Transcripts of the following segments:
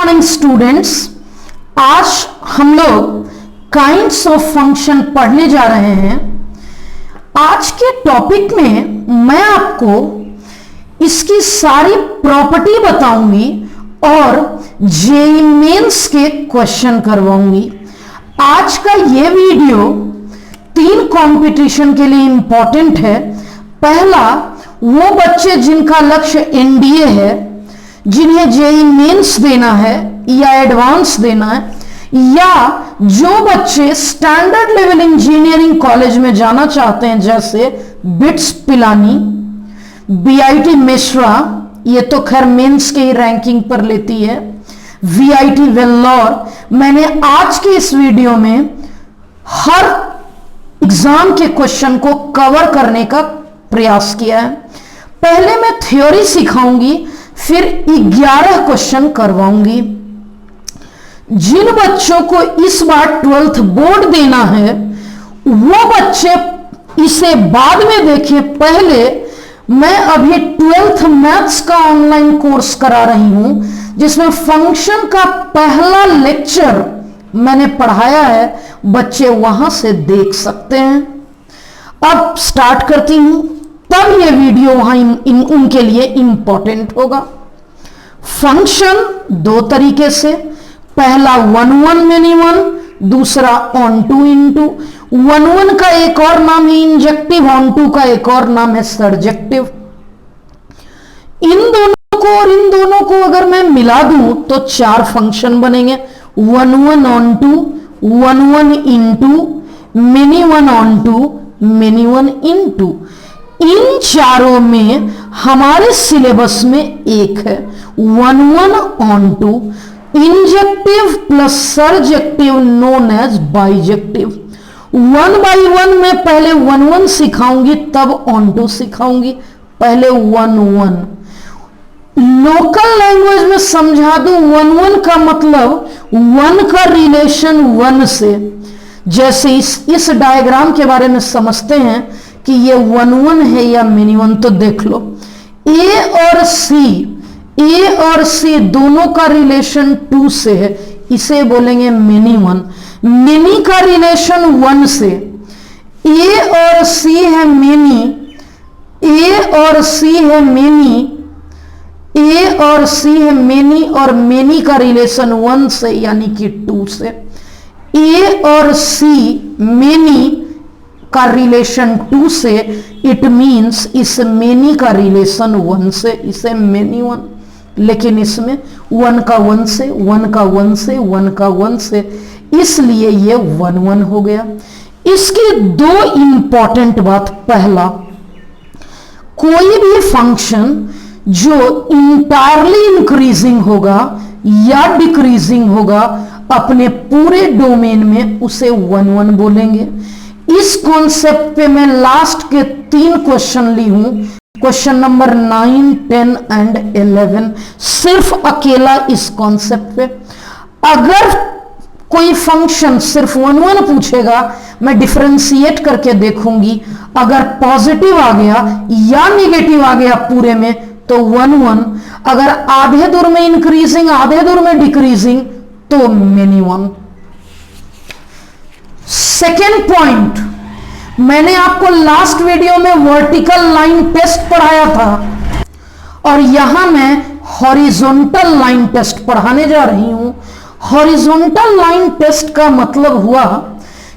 Morning students, आज हम लोग काइंड्स ऑफ फंक्शन पढ़ने जा रहे हैं। आज के टॉपिक में मैं आपको इसकी सारी प्रॉपर्टी बताऊंगी और जेईई मेंस के क्वेश्चन करवाऊंगी। आज का ये वीडियो 3 कंपटीशन के लिए इंपॉर्टेंट है। पहला, वो बच्चे जिनका लक्ष्य एनडीए है, जिन्हें जेईई मेंस देना है या एडवांस देना है, या जो बच्चे स्टैंडर्ड लेवल इंजीनियरिंग कॉलेज में जाना चाहते हैं, जैसे बिट्स पिलानी, बीआईटी मिश्रा, ये तो खैर मेंस के ही रैंकिंग पर लेती है, वीआईटी वेल्लोर। मैंने आज के इस वीडियो में हर एग्जाम के क्वेश्चन को कवर करने का प्रयास किया है। पहले मैं थ्योरी सिखाऊंगी, फिर 11 क्वेश्चन करवाऊंगी। जिन बच्चों को इस बार 12th बोर्ड देना है वो बच्चे इसे बाद में देखें। पहले मैं अभी 12th मैथ्स का ऑनलाइन कोर्स करा रही हूं, जिसमें फंक्शन का पहला लेक्चर मैंने पढ़ाया है, बच्चे वहां से देख सकते हैं। अब स्टार्ट करती हूं, तब ये वीडियो वहां उनके लिए इंपॉर्टेंट होगा। फंक्शन 2 तरीके से, पहला 1-1 मेनी 1, दूसरा ऑन-टू इनटू। 1-1 का एक और नाम है इंजेक्टिव, ऑन-टू का एक और नाम है सर्जेक्टिव। इन दोनों को और इन दोनों को अगर मैं मिला दूं तो 4 फंक्शन बनेंगे। 1-1 onto, 1-1 into, many 1 onto, many 1 into. इन चारों में हमारे सिलेबस में एक है 1-1 onto, injective plus surjective known as bijective. 1 by 1 में पहले 1-1 सिखाऊंगी, तब ऑन-टू सिखाऊंगी। पहले 1-1 लोकल लैंग्वेज में समझा दूं। 1-1 का मतलब 1 का रिलेशन 1 से। जैसे इस डायग्राम के बारे में समझते हैं कि ये 1-1 है या मेनी 1, तो देख लो ए और सी दोनों का रिलेशन 2 से है, इसे बोलेंगे मेनी 1। मेनी का रिलेशन 1 से, ए और सी है मेनी, ए और सी है मेनी, ए और सी है मेनी, और मेनी का रिलेशन 1 से यानी कि 2 से। ए और सी मेनी का रिलेशन 2 से, इट मींस इस मेनी का रिलेशन 1 से, इसे मेनी 1। लेकिन इसमें 1 का 1 से, 1 का 1 से, 1 का 1 से, इसलिए ये 1-1 हो गया। इसकी 2 इंपॉर्टेंट बात। पहला, कोई भी फंक्शन जो इंटायरली इंक्रीजिंग होगा या डिक्रीजिंग होगा अपने पूरे डोमेन में, उसे 1-1 बोलेंगे। इस कॉन्सेप्ट पे मैं लास्ट के 3 क्वेश्चन ली हूं, क्वेश्चन नंबर 9, 10 एंड 11, सिर्फ अकेला इस कॉन्सेप्ट पे। अगर कोई फंक्शन सिर्फ 1-1 पूछेगा, मैं डिफरेंशिएट करके देखूंगी। अगर पॉजिटिव आ गया या नेगेटिव आ गया पूरे में तो 1-1, अगर आधे दूर में इंक्रीजिंग आधे दूर में डिक्रीजिंग तो मेनी 1। सेकेंड पॉइंट, मैंने आपको लास्ट वीडियो में वर्टिकल लाइन टेस्ट पढ़ाया था और यहां मैं हॉरिजॉन्टल लाइन टेस्ट पढ़ाने जा रही हूं। हॉरिजॉन्टल लाइन टेस्ट का मतलब हुआ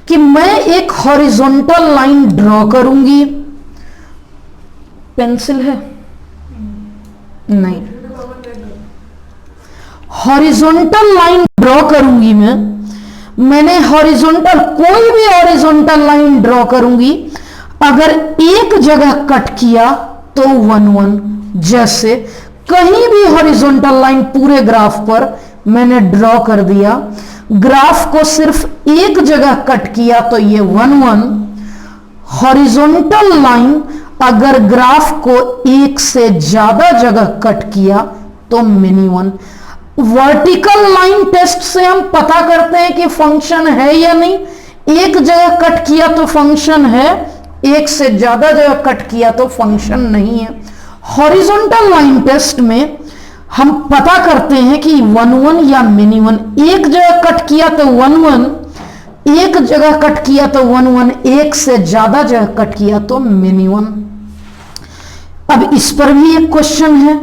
कि मैं एक हॉरिजॉन्टल लाइन ड्रॉ करूंगी। पेंसिल है? नहीं। हॉरिजॉन्टल लाइन ड्रॉ करूंगी मैंने हॉरिजॉन्टल, कोई भी हॉरिजॉन्टल लाइन ड्रॉ करूंगी, अगर एक जगह कट किया तो 1-1। जैसे कहीं भी हॉरिजॉन्टल लाइन पूरे ग्राफ पर मैंने ड्रॉ कर दिया, ग्राफ को सिर्फ एक जगह कट किया तो ये 1-1। हॉरिजॉन्टल लाइन अगर ग्राफ को एक से ज्यादा जगह कट किया तो मेनी 1। वर्टिकल लाइन टेस्ट से हम पता करते हैं कि फंक्शन है या नहीं। एक जगह कट किया तो फंक्शन है, एक से ज्यादा जगह कट किया तो फंक्शन नहीं है। हॉरिजॉन्टल लाइन टेस्ट में हम पता करते हैं कि 1 1 या मिनी 1, एक जगह कट किया तो 1 1, एक जगह कट किया तो 1 1, एक से ज्यादा जगह कट किया तो मिनी 1। अब इस पर भी एक क्वेश्चन है,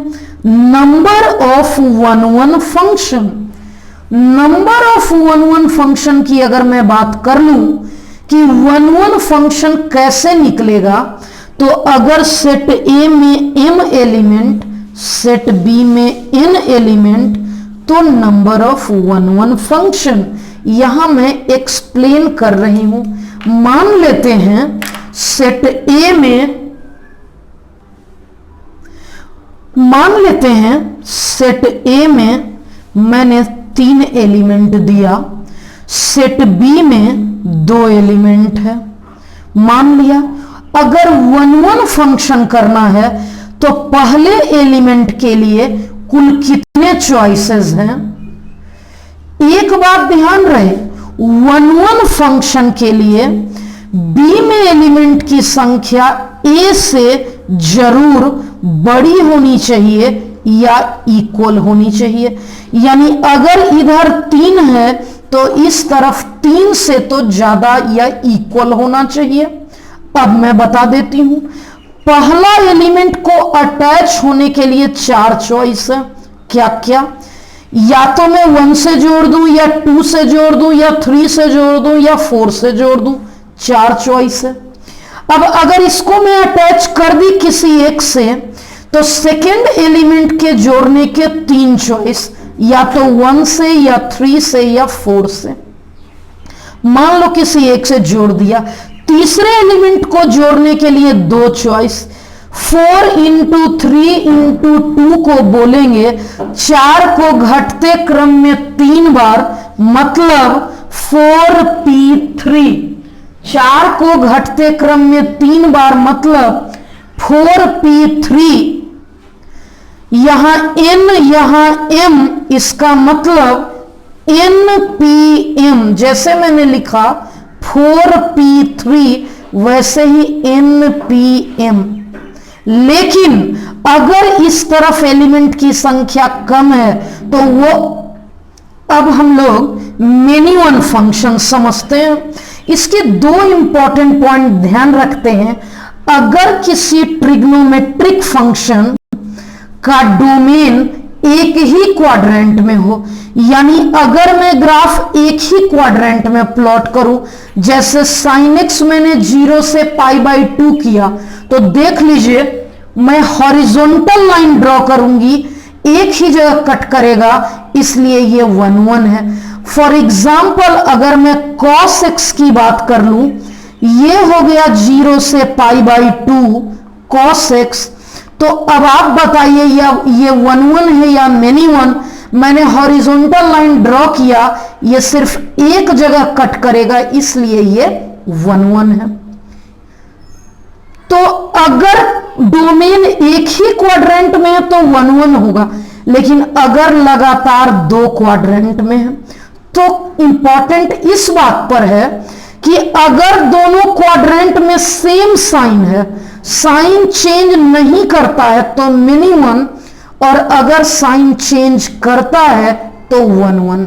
number of 1 1 function. Number of 1 1 function की अगर मैं बात कर लूं कि 1 1 फंक्शन कैसे निकलेगा, तो अगर सेट ए में m एलिमेंट, सेट बी में n एलिमेंट, तो नंबर ऑफ 1 1 फंक्शन। यहां मैं एक्सप्लेन कर रही हूं। मान लेते हैं सेट ए में, मान लेते हैं सेट ए में मैंने 3 एलिमेंट दिया, सेट बी में 2 एलिमेंट है, मान लिया। अगर 1 1 फंक्शन करना है तो पहले एलिमेंट के लिए कुल कितने चॉइसेस हैं? एक बात ध्यान रहे, 1 1 फंक्शन के लिए बी में एलिमेंट की संख्या ए से जरूर बड़ी होनी चाहिए या इक्वल होनी चाहिए। यानी अगर इधर 3 है तो इस तरफ 3 से तो ज्यादा या इक्वल होना चाहिए। अब मैं बता देती हूं, पहला एलिमेंट को अटैच होने के लिए 4 चॉइस है। क्या क्या? या तो मैं 1 से जोड़ दूं, या 2 से जोड़ दूं, या 3 से जोड़ दूं, या 4 से जोड़ दूं। 4 चॉइस है। अब अगर इसको मैं अटैच कर दी किसी एक से, तो सेकेंड एलिमेंट के जोड़ने के 3 चॉइस, या तो 1 से, या 3 से, या 4 से। मान लो किसी एक से जोड़ दिया, तीसरे एलिमेंट को जोड़ने के लिए 2 चॉइस, 4 इंटू 3 इंटू 2 को बोलेंगे 4 को घटते क्रम में 3 बार, मतलब 4p3। 4 को घटते क्रम में 3 बार मतलब 4p3। यहां n, यहां m, इसका मतलब npm। जैसे मैंने लिखा 4p3 वैसे ही npm। लेकिन अगर इस तरफ एलिमेंट की संख्या कम है तो वो, अब हम लोग मेनी 1 फंक्शन समझते हैं। इसके 2 इंपॉर्टेंट पॉइंट ध्यान रखते हैं। अगर किसी ट्रिग्नोमेट्रिक फंक्शन का डोमेन एक ही क्वाड्रेंट में हो, यानी अगर मैं ग्राफ एक ही क्वाड्रेंट में प्लॉट करूं, जैसे sin x मैंने 0 से π/2 किया, तो देख लीजिए मैं हॉरिजॉन्टल लाइन ड्रॉ करूंगी, एक ही जगह कट करेगा, इसलिए ये 1 1 है। फॉर एग्जाम्पल अगर मैं cos x की बात कर लूं, ये हो गया 0 से π/2 cos x। तो अब आप बताइए ये 1 1 है या मेनी 1? मैंने हॉरिजॉन्टल लाइन ड्रॉ किया, ये सिर्फ एक जगह कट करेगा, इसलिए ये 1 1 है। तो अगर डोमेन एक ही क्वाड्रेंट में है तो 1 1 होगा, लेकिन अगर लगातार 2 क्वाड्रेंट में है तो इंपॉर्टेंट इस बात पर है कि अगर दोनों क्वाड्रेंट में सेम साइन है, साइन चेंज नहीं करता है तो मिनी 1, और अगर साइन चेंज करता है तो 1 1।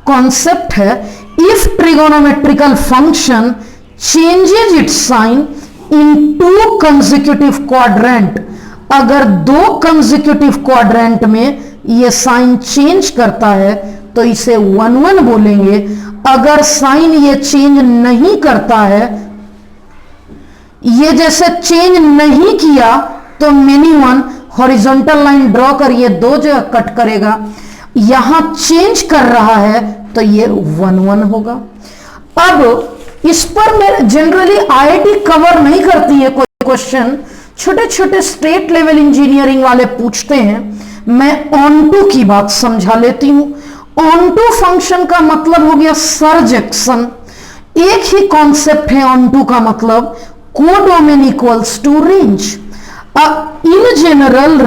कॉन्सेप्ट है, if trigonometrical function changes its sign in 2 consecutive quadrant, अगर 2 कंसेक्यूटिव क्वाड्रेंट में ये साइन चेंज करता है तो इसे 1 1 बोलेंगे। अगर साइन ये चेंज नहीं करता है, ये जैसे चेंज नहीं किया, तो मिनी 1 हॉरिजॉन्टल लाइन ड्रॉ कर ये 2 जगह कट करेगा, यहां चेंज कर रहा है तो ये 1 1 होगा। अब इस पर मैं जनरली आईआईटी कवर नहीं करती है कोई क्वेश्चन, छोटे छोटे स्टेट लेवल इंजीनियरिंग वाले पूछते हैं। मैं ऑनटू की बात समझा लेती हूं। ऑनटू फंक्शन का मतलब हो गया सर्जेक्शन। एक ही कॉन्सेप्ट है ऑनटू का मतलब, codomain equals to range. In general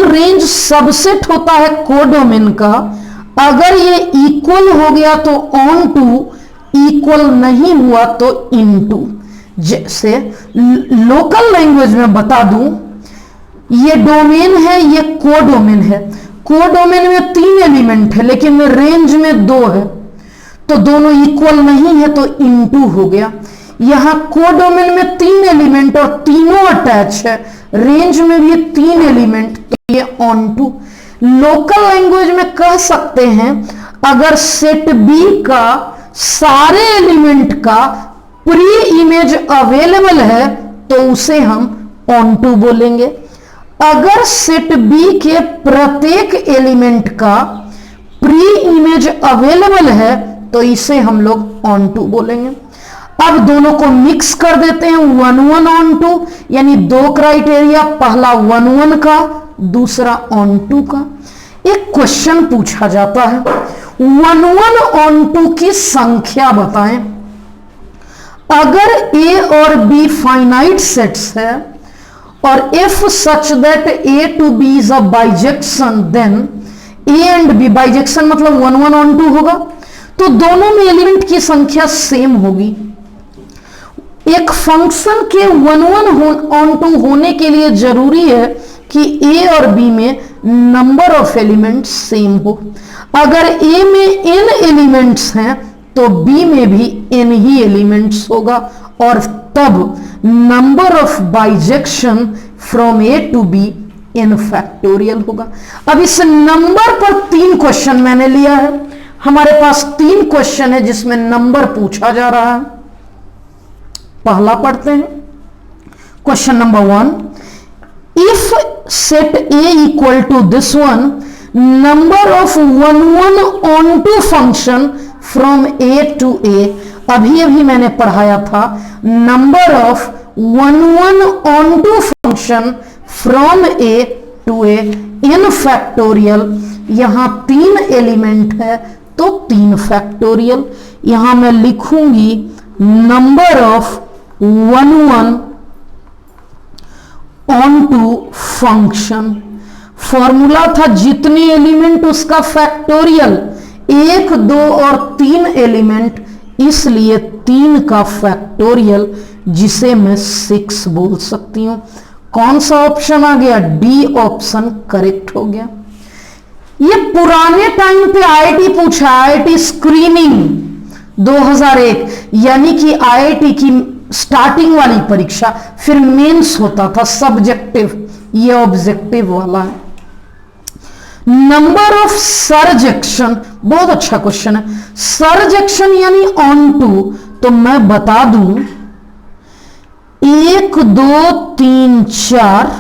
range subset होता है कोडोमेन का। अगर ये इक्वल हो गया तो ऑन टू, इक्वल नहीं हुआ तो इनटू। जैसे लोकल लैंग्वेज में बता दूं, ये डोमेन है, ये कोडोमेन है। कोडोमेन में 3 एलिमेंट है लेकिन रेंज में 2 है, तो दोनों इक्वल नहीं है तो इनटू हो गया। यहां कोडोमेन में 3 एलिमेंट और तीनों अटैच है, रेंज में भी 3 एलिमेंट, तो ये ऑन टू। लोकल लैंग्वेज में कह सकते हैं अगर सेट बी का सारे एलिमेंट का प्री इमेज अवेलेबल है तो उसे हम ऑन टू बोलेंगे। अगर सेट बी के प्रत्येक एलिमेंट का प्री इमेज अवेलेबल है तो इसे हम लोग ऑन टू बोलेंगे। अब दोनों को मिक्स कर देते हैं, 1 1 ऑन टू, यानी 2 क्राइटेरिया, पहला 1 1 का, दूसरा ऑन टू का। एक क्वेश्चन पूछा जाता है 1 1 ऑन टू की संख्या बताएं। अगर ए और बी फाइनाइट सेट्स है और if such that A to B is a bijection, then A and B, bijection मतलब 1 1 ऑन टू होगा, तो दोनों में एलिमेंट की संख्या सेम होगी। एक फंक्शन के 1 1 ऑन टू होने के लिए जरूरी है कि ए और बी में नंबर ऑफ एलिमेंट सेम हो। अगर ए में n एलिमेंट्स हैं तो बी में भी n ही एलिमेंट्स होगा और तब number of bijection from A to B n factorial होगा। अब इस नंबर पर 3 क्वेश्चन मैंने लिया है। हमारे पास 3 क्वेश्चन है जिसमें नंबर पूछा जा रहा है। पहला पढ़ते हैं, question number 1, if set A equal to this one, number of 1 1 onto function from A to A। अभी मैंने पढ़ाया था number of 1 1 onto function from A to A n factorial. यहां 3 एलिमेंट है तो 3 फैक्टोरियल। यहां मैं लिखूंगी number of 1 1 onto function. Formula था जितने एलिमेंट उसका फैक्टोरियल, 1 2 और 3 एलिमेंट, इसलिए 3 का फैक्टोरियल, जिसे मैं 6 बोल सकती हूं। कौन सा ऑप्शन आ गया? डी ऑप्शन करेक्ट हो गया। ये पुराने टाइम पे आईआईटी पूछा, आईआईटी स्क्रीनिंग 2001, यानी कि आईआईटी की स्टार्टिंग वाली परीक्षा, फिर मेंस होता था सब्जेक्टिव, ये ऑब्जेक्टिव वाला है। नंबर ऑफ सरजेक्शन, बहुत अच्छा क्वेश्चन है। सरजेक्शन यानी ऑन टू, तो मैं बता दूं 1 2 3 4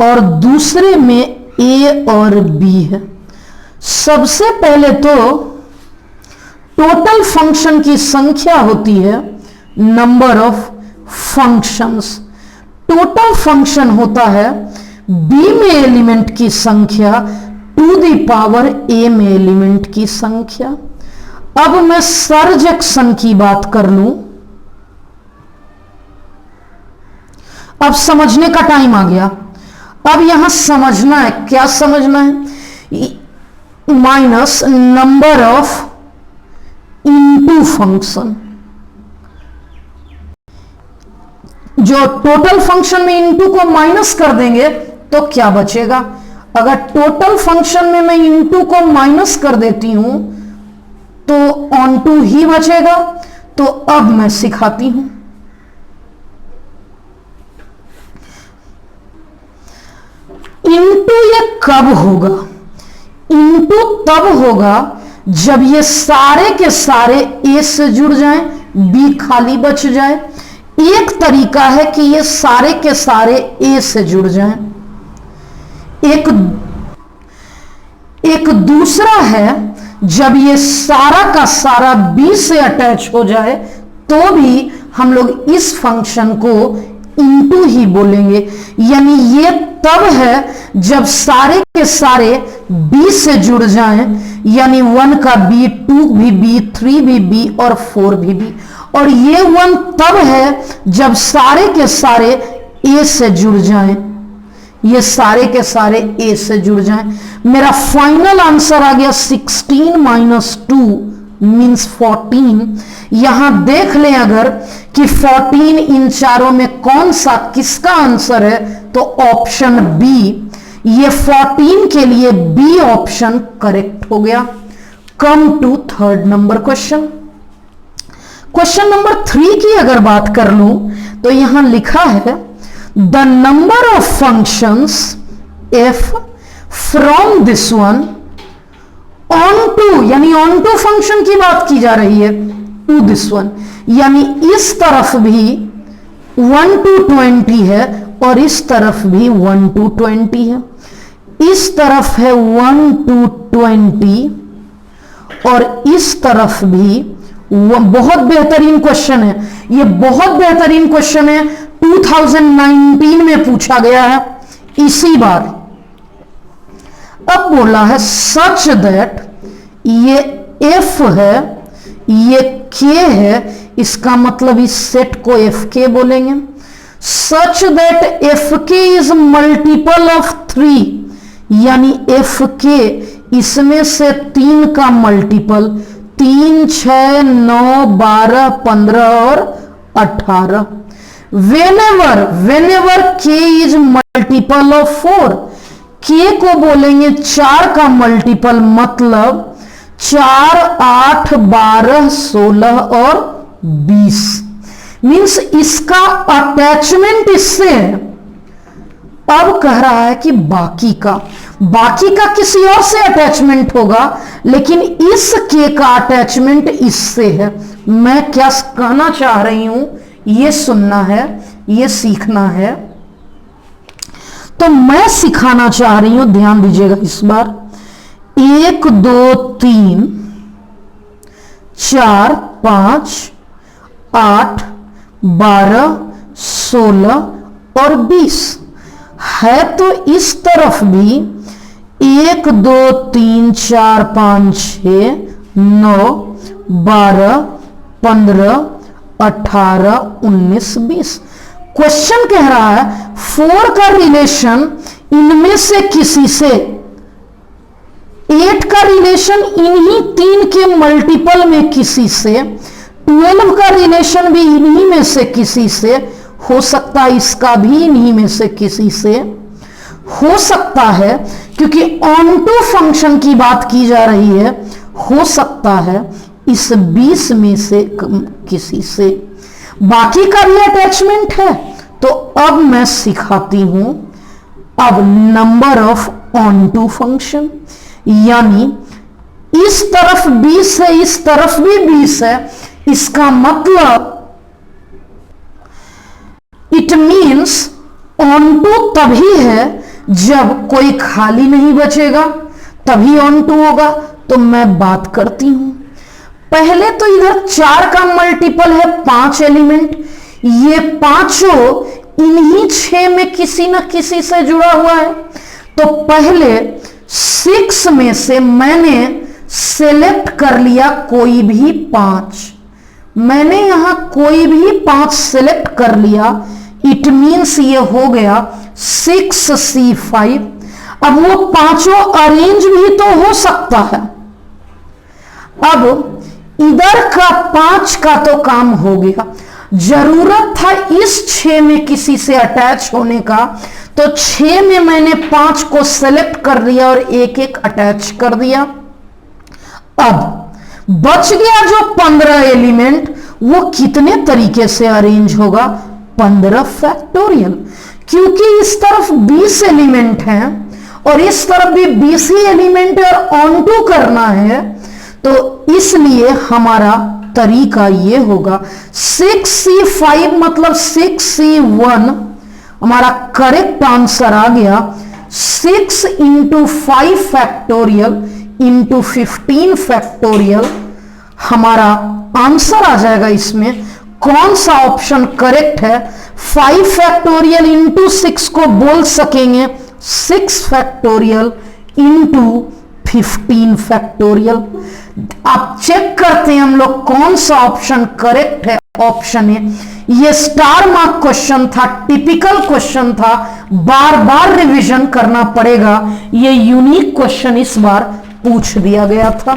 और दूसरे में ए और बी है। सबसे पहले तो टोटल फंक्शन की संख्या होती है number of functions. Total function होता है बी में एलिमेंट की संख्या टू द पावर ए में एलिमेंट की संख्या। अब मैं सरजेक्शन की बात कर लूं, अब समझने का टाइम आ गया। अब यहां समझना है, क्या समझना है? Minus number of into function. जो टोटल फंक्शन में इनटू को माइनस कर देंगे तो क्या बचेगा? अगर टोटल फंक्शन में मैं इनटू को माइनस कर देती हूं तो ऑन टू ही बचेगा। तो अब मैं सिखाती हूं। इनटू ये कब होगा? इनटू तब होगा जब ये सारे के सारे ए से जुड़ जाएं, बी खाली बच जाए। एक तरीका है कि ये सारे के सारे ए से जुड़ जाएं। एक दूसरा है जब ये सारा का सारा बी से अटैच हो जाए तो भी हम लोग इस फंक्शन को इनटू ही बोलेंगे। यानी ये तब है जब सारे के सारे बी से जुड़ जाएं, यानी 1 का बी, 2 भी बी, 3 भी बी और 4 भी बी। और ये 1 तब है जब सारे के सारे ए से जुड़ जाएं, ये सारे के सारे ए से जुड़ जाएं। मेरा फाइनल आंसर आ गया 16 माइनस 2 मीन्स 14। यहां देख लें अगर कि 14 इन चारों में कौन सा किसका आंसर है तो ऑप्शन बी, ये 14 के लिए बी ऑप्शन करेक्ट हो गया। Come to third number question. Question number 3 की अगर बात कर लूं तो यहां लिखा है the number of functions f from this one onto, यानी ऑन टू फंक्शन की बात की जा रही है, टू दिस वन, यानी इस तरफ भी 1 to 20 है और इस तरफ भी 1 to 20 है। इस तरफ है 1 to 20 और इस तरफ भी। बहुत बेहतरीन क्वेश्चन है ये, बहुत बेहतरीन क्वेश्चन है, 2019 में पूछा गया है इसी बार। अब बोला है सच दैट, ये एफ है, ये के है, इसका मतलब इस सेट को एफ के बोलेंगे। सच दैट एफ के इज मल्टीपल ऑफ 3, यानी एफ के इसमें से 3 का मल्टीपल, 3, 6, 9, 12, 15 और 18। वेनेवर के इज मल्टीपल ऑफ 4, के को बोलेंगे 4 का मल्टीपल, मतलब 4, 8, 12, 16 और 20। मींस इसका अटैचमेंट इससे है। अब कह रहा है कि बाकी का किसी और से अटैचमेंट होगा, लेकिन इस के का अटैचमेंट इससे है। मैं क्या कहना चाह रही हूं ये सुनना है, ये सीखना है। तो मैं सिखाना चाह रही हूं, ध्यान दीजिएगा इस बार। 1, 2, 3, 4, 5, 8, 12, 16 और 20 है। तो इस तरफ भी 1, 2, 3, 4, 5, 6, 9, 12, 15, 18, 19, 20। क्वेश्चन कह रहा है 4 का रिलेशन इनमें से किसी से, 8 का रिलेशन इन्हीं 3 के मल्टीपल में किसी से, 12 का रिलेशन भी इन्हीं में से किसी से हो सकता है, इसका भी इन्हीं में से किसी से हो सकता है, क्योंकि ऑन टू फंक्शन की बात की जा रही है। हो सकता है इस 20 में से किसी से, बाकी का भी अटैचमेंट है। तो अब मैं सिखाती हूं अब number of onto function, यानी इस तरफ 20 है, इस तरफ भी 20 है। इसका मतलब इट मीन्स ऑन टू तभी है जब कोई खाली नहीं बचेगा, तभी ऑन टू होगा। तो मैं बात करती हूं, पहले तो इधर 4 का मल्टीपल है 5 एलिमेंट, ये पांचों इन्हीं 6 में किसी ना किसी से जुड़ा हुआ है। तो पहले 6 में से मैंने सेलेक्ट कर लिया कोई भी 5, मैंने यहां कोई भी 5 सेलेक्ट कर लिया। इट मीन्स ये हो गया 6C5। अब वो पांचों अरेंज भी तो हो सकता है। अब इधर का 5 का तो काम हो गया, जरूरत था इस 6 में किसी से अटैच होने का, तो 6 में मैंने 5 को सेलेक्ट कर दिया और एक एक अटैच कर दिया। अब बच गया जो 15 एलिमेंट, वो कितने तरीके से अरेंज होगा? 15 फैक्टोरियल, क्योंकि इस तरफ 20 एलिमेंट हैं और इस तरफ भी 20 ही एलिमेंट है और ऑन टू करना है। तो इसलिए हमारा तरीका ये होगा 6C5 मतलब 6C1 हमारा करेक्ट आंसर आ गया। 6 इंटू 5 फैक्टोरियल इंटू 15 फैक्टोरियल हमारा आंसर आ जाएगा। इसमें कौन सा ऑप्शन करेक्ट है? 5 फैक्टोरियल इंटू 6 को बोल सकेंगे 6 फैक्टोरियल इंटू 15 फैक्टोरियल। आप चेक करते हैं हम लोग कौन सा ऑप्शन करेक्ट है। ऑप्शन ए, ये स्टार मार्क क्वेश्चन था, टिपिकल क्वेश्चन था, बार बार रिवीजन करना पड़ेगा। ये यूनिक क्वेश्चन इस बार पूछ दिया गया था।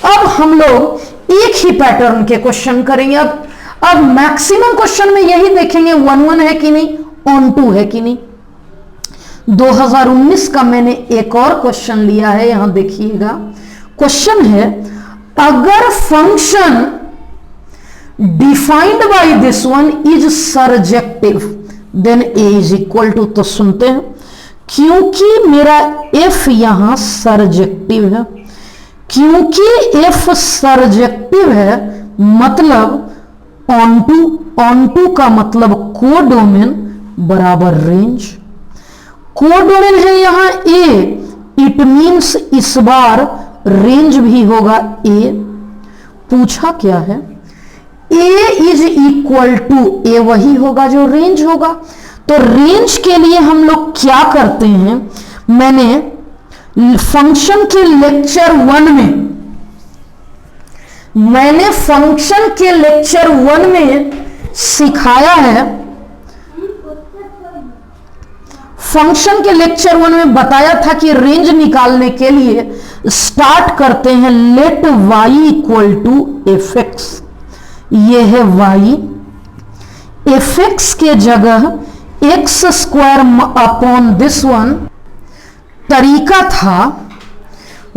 अब हम लोग एक ही पैटर्न के क्वेश्चन करेंगे। अब मैक्सिमम क्वेश्चन में यही देखेंगे 1-1 है कि नहीं, ऑन टू है कि नहीं। 2019 का मैंने एक और क्वेश्चन लिया है, यहां देखिएगा। क्वेश्चन है, अगर function defined by this one is surjective then a is equal to, तो सुनते हैं, क्योंकि मेरा एफ यहां सरजेक्टिव है, क्योंकि एफ सरजेक्टिव है मतलब ऑनटू का मतलब कोडोमेन बराबर रेंज। कोडोमेन है यहां ए, इट मींस इस बार रेंज भी होगा ए। पूछा क्या है, ए इज इक्वल टू, ए वही होगा जो रेंज होगा। तो रेंज के लिए हम लोग क्या करते हैं, मैंने फंक्शन के लेक्चर 1 में सिखाया है, फंक्शन के लेक्चर 1 में बताया था कि रेंज निकालने के लिए स्टार्ट करते हैं let y equal to f x. ये है y, एफ एक्स के जगह x square upon this one. तरीका था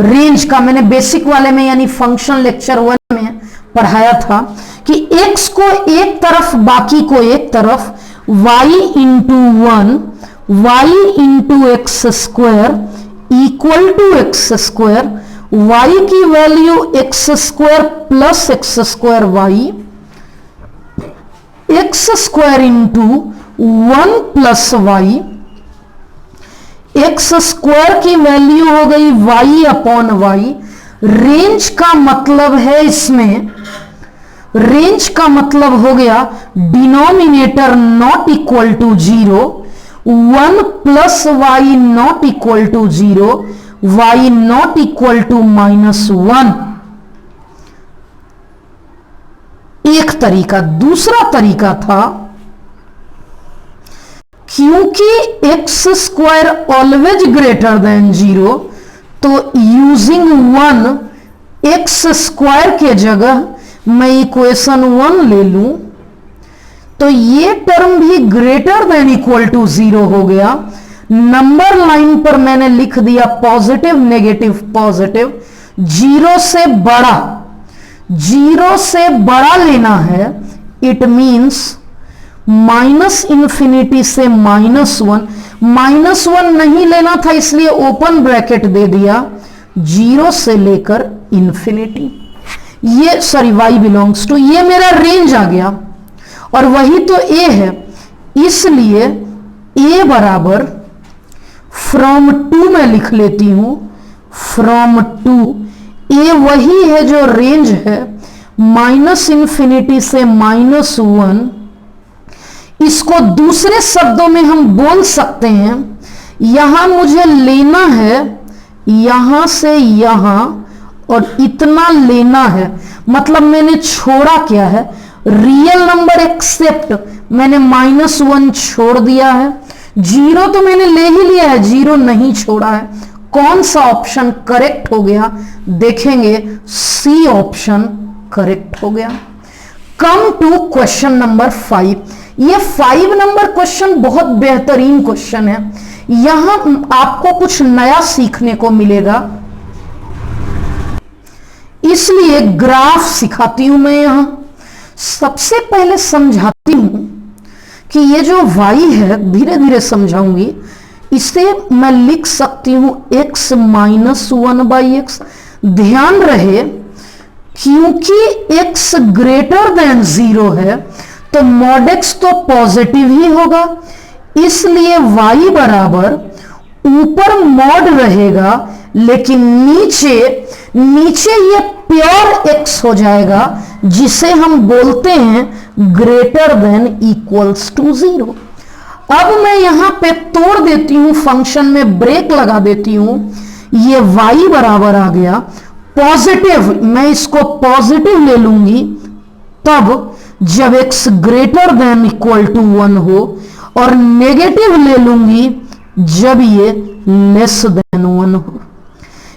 रेंज का, मैंने बेसिक वाले में यानी फंक्शन लेक्चर 1 में पढ़ाया था कि x को एक तरफ बाकी को एक तरफ, y into 1 y into x square equal to x square, y की value x square plus x square y, x square into 1 plus y, x square की वैल्यू हो गई y अपॉन y। रेंज का मतलब है इसमें, रेंज का मतलब हो गया denominator not equal to 0, 1 plus y not equal to 0, y not equal to -1। एक तरीका। दूसरा तरीका था, क्योंकि एक्स स्क्वायर ऑलवेज ग्रेटर देन 0, तो यूजिंग 1 एक्स स्क्वायर के जगह मैं इक्वेशन 1 ले लूं, तो ये टर्म भी ग्रेटर देन इक्वल टू 0 हो गया। नंबर लाइन पर मैंने लिख दिया पॉजिटिव नेगेटिव पॉजिटिव, 0 से बड़ा, 0 से बड़ा लेना है, इट मींस माइनस इंफिनिटी से -1, -1 नहीं लेना था इसलिए ओपन ब्रैकेट दे दिया, 0 से लेकर इंफिनिटी। ये सॉरी y बिलोंग्स टू, ये मेरा रेंज आ गया और वही तो a है, इसलिए a बराबर फ्रॉम 2 में लिख लेती हूं, फ्रॉम 2, a वही है जो रेंज है, माइनस इंफिनिटी से -1। इसको दूसरे शब्दों में हम बोल सकते हैं, यहां मुझे लेना है यहां से यहां और इतना लेना है, मतलब मैंने छोड़ा क्या है, रियल नंबर एक्सेप्ट मैंने -1 छोड़ दिया है, 0 तो मैंने ले ही लिया है, 0 नहीं छोड़ा है। कौन सा ऑप्शन करेक्ट हो गया देखेंगे, सी ऑप्शन करेक्ट हो गया। Come to question number 5। ये 5 नंबर क्वेश्चन बहुत बेहतरीन क्वेश्चन है, यहां आपको कुछ नया सीखने को मिलेगा, इसलिए ग्राफ सिखाती हूं मैं। यहां सबसे पहले समझाती हूं कि ये जो y है, धीरे धीरे समझाऊंगी, इसे मैं लिख सकती हूं x -1/x। ध्यान रहे क्योंकि x ग्रेटर देन 0 है तो mod x तो पॉजिटिव ही होगा, इसलिए y बराबर ऊपर मॉड रहेगा लेकिन नीचे ये प्योर x हो जाएगा, जिसे हम बोलते हैं ग्रेटर देन इक्वल्स टू 0। अब मैं यहां पे तोड़ देती हूं, फंक्शन में ब्रेक लगा देती हूं, ये y बराबर आ गया पॉजिटिव, मैं इसको पॉजिटिव ले लूंगी तब जब x greater than equal to 1 हो, और नेगेटिव ले लूंगी जब ये लेस देन 1 हो।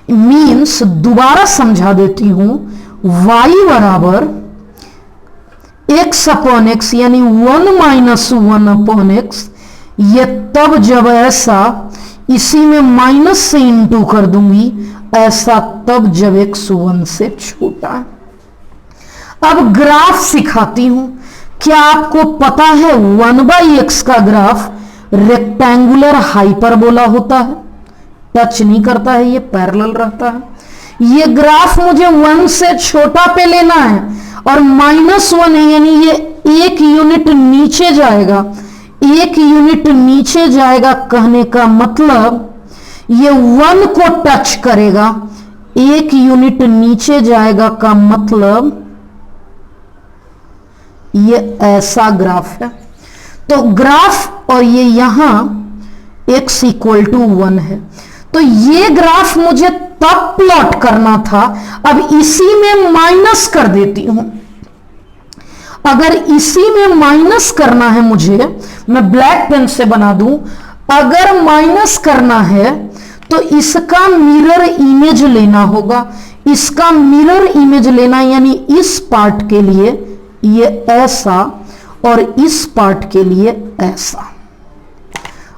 मीन्स दोबारा समझा देती हूं, y बराबर x अपॉन x यानी 1 - 1 अपॉन x, ये तब जब ऐसा इसी में माइनस से इंटू कर दूंगी, ऐसा तब जब x 1 से छोटा है। अब ग्राफ सिखाती हूं। क्या आपको पता है 1/x का ग्राफ रेक्टेंगुलर हाइपरबोला होता है, टच नहीं करता है, ये पैरेलल रहता है। ये ग्राफ मुझे 1 से छोटा पे लेना है और -1 है, यानी ये 1 यूनिट नीचे जाएगा। 1 यूनिट नीचे जाएगा कहने का मतलब ये 1 को टच करेगा। 1 यूनिट नीचे जाएगा का मतलब ये ऐसा ग्राफ है। तो ग्राफ और ये यहां x = 1 है। तो ये ग्राफ मुझे तब प्लॉट करना था। अब इसी में माइनस कर देती हूं। अगर इसी में माइनस करना है मुझे, मैं ब्लैक पेन से बना दूं। अगर माइनस करना है तो इसका मिरर इमेज लेना होगा। इसका मिरर इमेज लेना यानी इस पार्ट के लिए ये ऐसा और इस पार्ट के लिए ऐसा।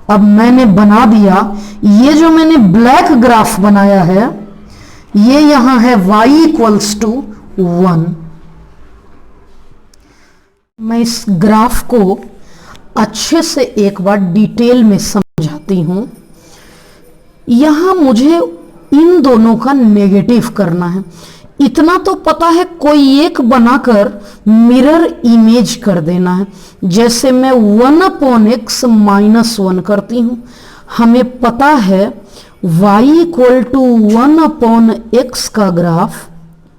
अब मैंने बना दिया। ये जो मैंने ब्लैक ग्राफ बनाया है ये यहां है y = 1। मैं इस ग्राफ को अच्छे से एक बार डिटेल में समझाती हूं। यहां मुझे इन दोनों का नेगेटिव करना है। इतना तो पता है, कोई एक बनाकर मिरर इमेज कर देना है। जैसे मैं 1/x - 1 करती हूं। हमें पता है y = 1/x का ग्राफ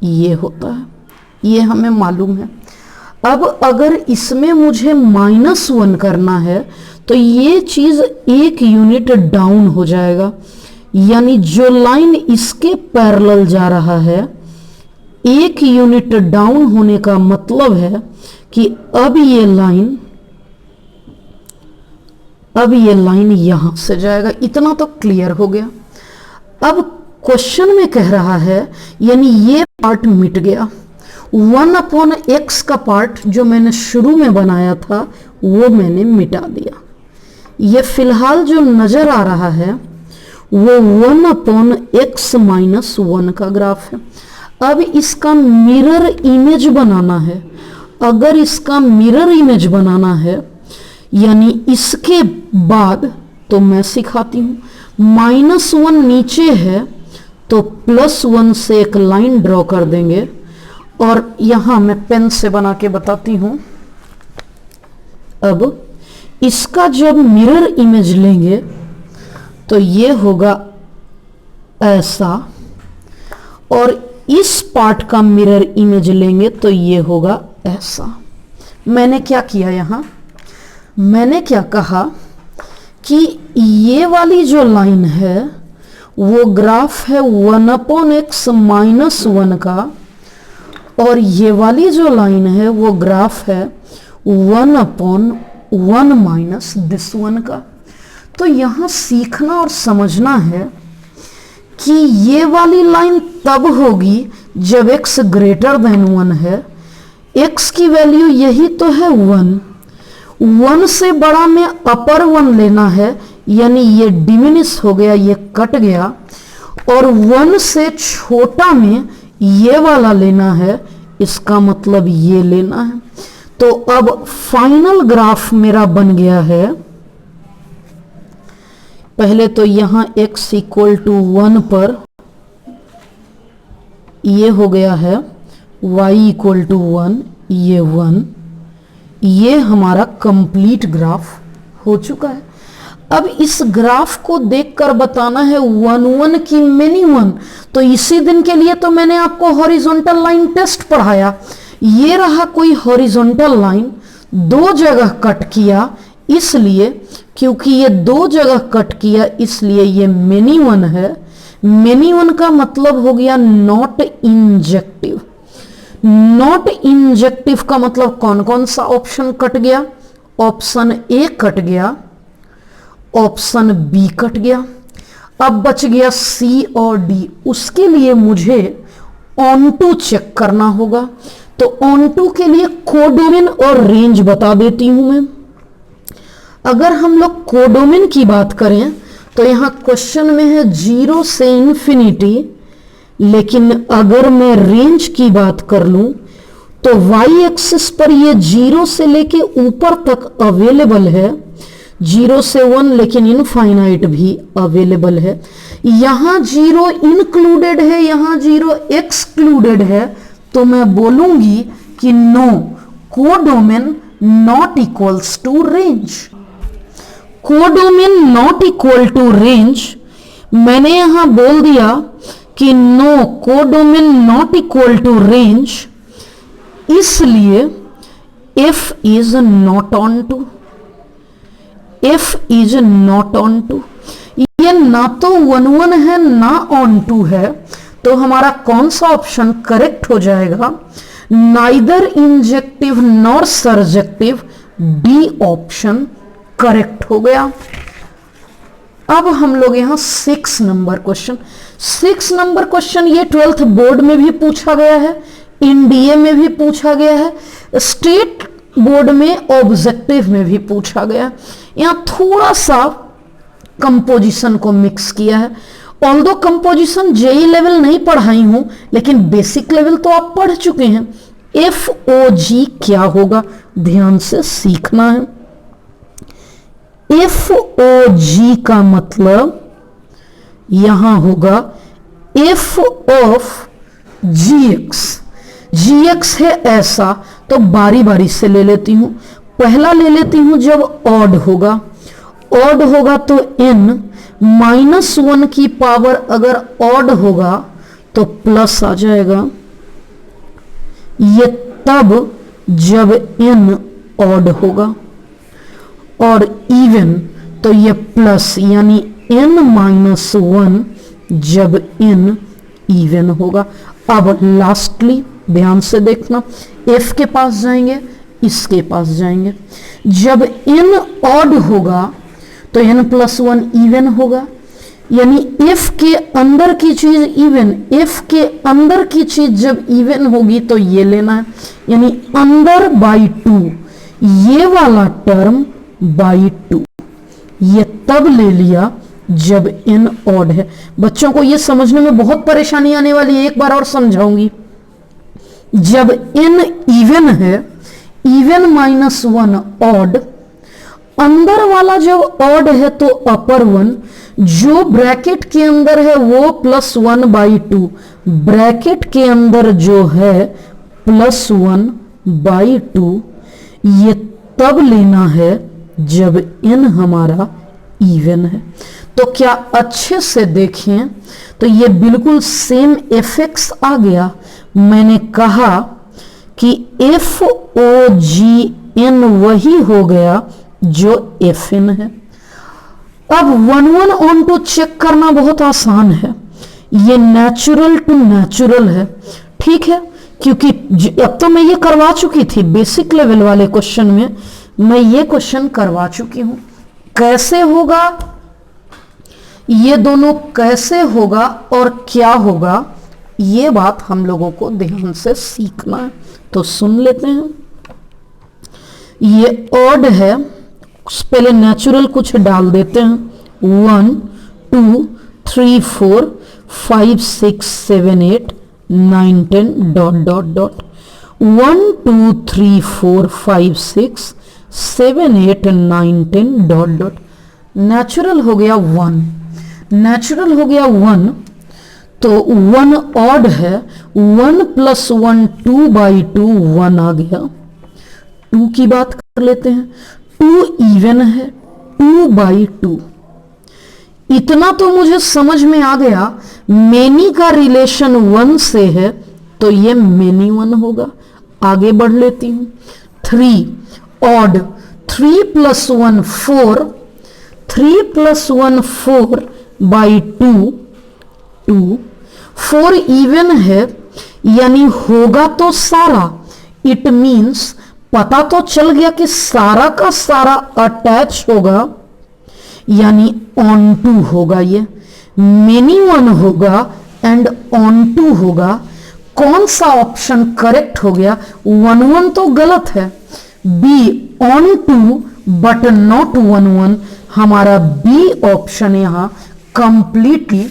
ये होता है, ये हमें मालूम है। अब अगर इसमें मुझे -1 करना है तो ये चीज 1 यूनिट डाउन हो जाएगा। यानी जो लाइन इसके पैरेलल जा रहा है 1 यूनिट डाउन होने का मतलब है कि अब ये लाइन यहां से जाएगा। इतना तो क्लियर हो गया। अब क्वेश्चन में कह रहा है यानी ये पार्ट मिट गया। 1/x का पार्ट जो मैंने शुरू में बनाया था वो मैंने मिटा दिया। ये फिलहाल जो नजर आ रहा है वो 1/x - 1 का ग्राफ है। अब इसका मिरर इमेज बनाना है। अगर इसका मिरर इमेज बनाना है यानी इसके बाद, तो मैं सिखाती हूं। -1 नीचे है तो +1 से एक लाइन ड्रॉ कर देंगे और यहां मैं पेन से बना के बताती हूं। अब इसका जब मिरर इमेज लेंगे तो ये होगा ऐसा, और इस पार्ट का मिरर इमेज लेंगे तो ये होगा ऐसा। मैंने क्या किया यहां, मैंने क्या कहा कि ये वाली जो लाइन है वो ग्राफ है 1/x - 1 का, और ये वाली जो लाइन है वो ग्राफ है 1/1 - this 1 का। तो यहां सीखना और समझना है कि ये वाली लाइन तब होगी जब x > 1 है। x की वैल्यू यही तो है 1। 1 से बड़ा में अपर 1 लेना है, यानी ये डिमिनिश हो गया, ये कट गया, और 1 से छोटा में ये वाला लेना है, इसका मतलब ये लेना है। तो अब फाइनल ग्राफ मेरा बन गया है। पहले तो यहां x = 1 पर ये हो गया है, y = 1, ये 1, ये हमारा कंप्लीट ग्राफ हो चुका है। अब इस ग्राफ को देखकर बताना है 1/1 की मेनी 1। तो इसी दिन के लिए तो मैंने आपको हॉरिजॉन्टल लाइन टेस्ट पढ़ाया। ये रहा कोई हॉरिजॉन्टल लाइन, 2 जगह कट किया, इसलिए क्योंकि ये 2 जगह कट किया इसलिए ये मेनी 1 है। मेनी 1 का मतलब हो गया नॉट इंजेक्टिव। नॉट इंजेक्टिव का मतलब कौन कौन सा ऑप्शन कट गया? ऑप्शन ए कट गया, ऑप्शन बी कट गया, अब बच गया सी और डी। उसके लिए मुझे ऑन टू चेक करना होगा। तो ऑन टू के लिए कोडोमेन और रेंज बता देती हूं मैं। अगर हम लोग कोडोमेन की बात करें तो यहां क्वेश्चन में है 0 से इंफिनिटी, लेकिन अगर मैं रेंज की बात कर लूं तो वाई एक्सिस पर ये 0 से लेके ऊपर तक अवेलेबल है, 0 से 1, लेकिन इनफाइनाइट भी अवेलेबल है। यहां 0 इंक्लूडेड है, यहां 0 एक्सक्लूडेड है, तो मैं बोलूंगी कि no, codomain not equals to range. Codomain not equal to range, मैंने यहां बोल दिया कि no, codomain not equal to range, इसलिए f is not onto, f is not onto. ये ना तो 1 1 है ना ऑन टू है, तो हमारा कौन सा ऑप्शन करेक्ट हो जाएगा? Neither injective nor surjective, D option correct हो गया। अब हम लोग यहां 6 नंबर क्वेश्चन, 6 नंबर क्वेश्चन ये 12th बोर्ड में भी पूछा गया है, एनडीए में भी पूछा गया है, स्टेट बोर्ड में ऑब्जेक्टिव में भी पूछा गया है। यहां थोड़ा सा कंपोजिशन को मिक्स किया है। ऑल्दो कंपोजिशन जेई लेवल नहीं पढ़ाई हूं, लेकिन बेसिक लेवल तो आप पढ़ चुके हैं। FOG क्या होगा, ध्यान से सीखना है। FOG का मतलब यहां होगा F ऑफ GX। GX है ऐसा, तो बारी बारी से ले लेती हूं। पहला ले लेती हूं जब ऑड होगा, ऑड होगा तो n -1 की पावर अगर ऑड होगा तो प्लस आ जाएगा। ये तब जब n ऑड होगा, और इवन तो ये प्लस, यानी n-1 जब n इवन होगा। अब लास्टली ध्यान से देखना, f के पास जाएंगे, इसके पास जाएंगे। जब n ऑड होगा तो n+1 इवन होगा, यानी f के अंदर की चीज इवन, f के अंदर की चीज जब इवन होगी तो ये लेना है, यानी अंदर बाई 2, ये वाला टर्म बाई 2, ये तब ले लिया जब n ऑड है। बच्चों को ये समझने में बहुत परेशानी आने वाली है, एक बार और समझाऊंगी। जब n इवन है, इवन -1 ऑड, अंदर वाला जब ऑड है तो अपर 1, जो ब्रैकेट के अंदर है वो +1/2, ब्रैकेट के अंदर जो है +1/2, ये तब लेना है जब n हमारा इवन है। तो क्या अच्छे से देखें तो ये बिल्कुल सेम fx आ गया। मैंने कहा कि FOGN वही हो गया जो FN है। अब 1 1 ऑन टू चेक करना बहुत आसान है, ये नेचुरल टू नेचुरल है, ठीक है, क्योंकि अब तो मैं ये करवा चुकी थी बेसिक लेवल वाले क्वेश्चन में, मैं ये क्वेश्चन करवा चुकी हूं। कैसे होगा, ये दोनों कैसे होगा और क्या होगा, ये बात हम लोगों को ध्यान से सीखना है। तो सुन लेते हैं। ये ऑड है, पहले नेचुरल कुछ डाल देते हैं। 1 2 3 4 5 6 7 8 9 10 dot dot dot 1 2 3 4 5 6 7 8 9 10 dot dot. Natural हो गया 1, नेचुरल हो गया 1, तो 1 ऑड है, 1 + 1 2/2 1 आ गया। 2 की बात कर लेते हैं, 2 इवन है, 2/2। इतना तो मुझे समझ में आ गया, मेनी का रिलेशन 1 से है तो ये मेनी 1 होगा। आगे बढ़ लेती हूं। 3 ऑड, 3 + 1 4, 3 + 1 4/2 2, 4 इवन है, यानी होगा तो सारा, इट मीन्स पता तो चल गया कि सारा का सारा अटैच होगा, यानी ऑन टू होगा। ये मेनी 1 होगा एंड ऑन टू होगा। कौन सा ऑप्शन करेक्ट हो गया? 1 1 तो गलत है, B onto but not 1 1, हमारा बी ऑप्शन यहां कंप्लीटली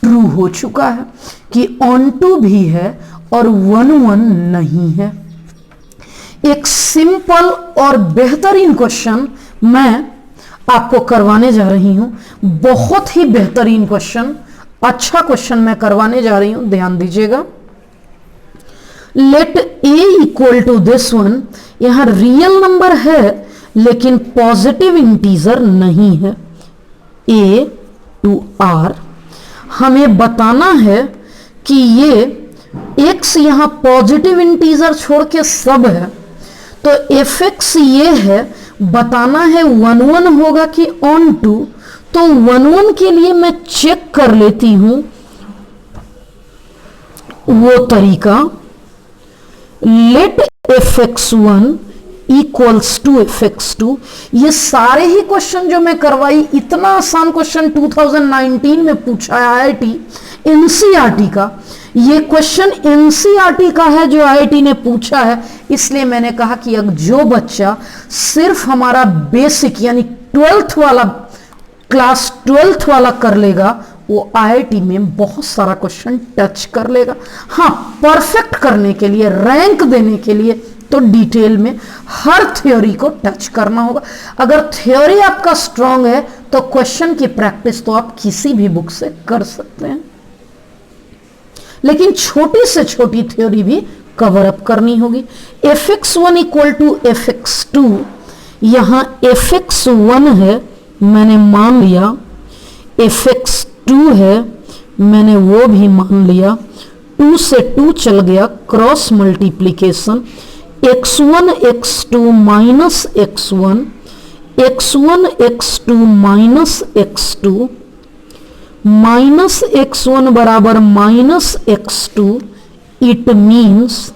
ट्रू हो चुका है कि ऑन टू भी है और 1-1 नहीं है। एक सिंपल और बेहतरीन क्वेश्चन मैं आपको करवाने जा रही हूं, बहुत ही बेहतरीन क्वेश्चन, अच्छा क्वेश्चन मैं करवाने जा रही हूं, ध्यान दीजिएगा। Let A equal to this one, यहां रियल नंबर है लेकिन पॉजिटिव इंटीजर नहीं है, ए टू आर। हमें बताना है कि ये x यहां पॉजिटिव इंटीजर छोड़ के सब है, तो fx ये है, बताना है 1-1 होगा कि ऑन टू। तो 1-1 के लिए मैं चेक कर लेती हूं वो तरीका, late fx1 equals to fx2। ये सारे ही क्वेश्चन जो मैं करवाई, इतना आसान क्वेश्चन 2019 में पूछा है IIT NCERT का, ये क्वेश्चन NCERT का है जो IIT ने पूछा है। इसलिए मैंने कहा कि अगर जो बच्चा सिर्फ हमारा बेसिक यानी 12th वाला, क्लास 12th वाला कर लेगा, वो IIT में बहुत सारा क्वेश्चन टच कर लेगा। हाँ, परफेक्ट करने के लिए, रैंक देने के लिए तो डिटेल में हर थ्योरी को टच करना होगा। अगर थ्योरी आपका स्ट्रांग है तो क्वेश्चन की प्रैक्टिस तो आप किसी भी बुक से कर सकते हैं, लेकिन छोटी से छोटी थ्योरी भी कवर अप करनी होगी। fx1 इक्वल टू fx2, यहां fx1 है मैंने मान लिया, fx2 है मैंने वो भी मान लिया, 2 से 2 चल गया, cross multiplication, x1 x2 minus x1, x1 x2 minus x2, minus x1 बराबर माइनस x2। इट मीन्स,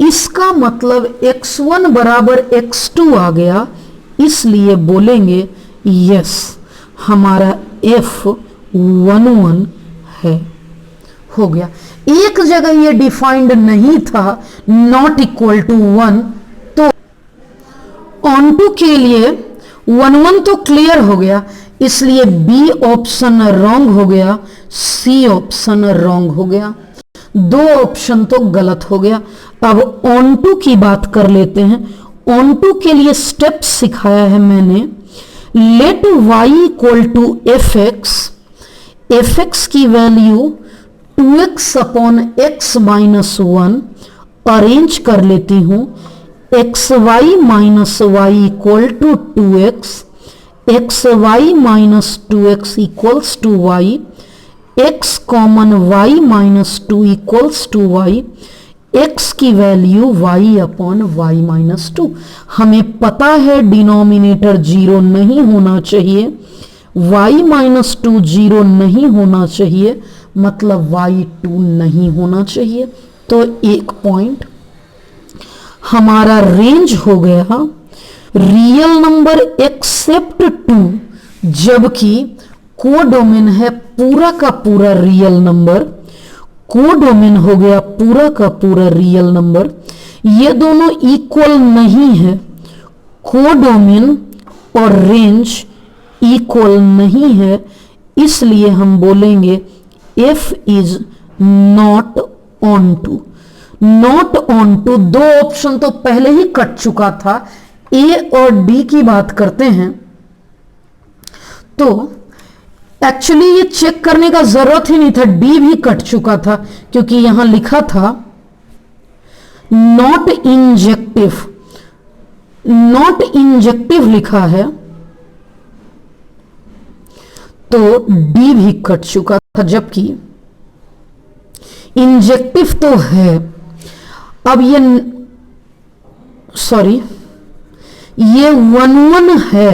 इसका मतलब x1 बराबर x2 आ गया, इसलिए बोलेंगे यस हमारा f11 है। हो गया। एक जगह ये डिफाइंड नहीं था, नॉट इक्वल टू 1, तो ऑन टू के लिए 1-1 तो क्लियर हो गया, इसलिए बी ऑप्शन रॉन्ग हो गया, सी ऑप्शन रॉन्ग हो गया, 2 ऑप्शन तो गलत हो गया। अब ऑन टू की बात कर लेते हैं। ऑन टू के लिए स्टेप सिखाया है मैंने, let y equal to fx की value 2x upon x minus 1 arrange कर लेती हूं, xy minus y equal to 2x, xy minus 2x equals to y, x common y minus 2 equals to y, x की value y upon y minus 2। हमें पता है denominator 0 नहीं होना चाहिए, y माइनस 2 0 नहीं होना चाहिए, मतलब y2 नहीं होना चाहिए। तो एक पॉइंट हमारा रेंज हो गया रियल नंबर एक्सेप्ट 2, जबकि कोडोमेन है पूरा का पूरा रियल नंबर, कोडोमेन हो गया पूरा का पूरा रियल नंबर। ये दोनों इक्वल नहीं है, कोडोमेन और रेंज इक्वल नहीं है, इसलिए हम बोलेंगे f is not onto. Not onto, 2 option तो पहले ही कट चुका था। ए और डी की बात करते हैं तो एक्चुअली ये चेक करने का जरूरत ही नहीं था, डी भी कट चुका था, क्योंकि यहां लिखा था नॉट इंजेक्टिव, नॉट इंजेक्टिव लिखा है, तो डी भी कट चुका था, जबकि इंजेक्टिव तो है। अब ये सॉरी, ये 1-1 है,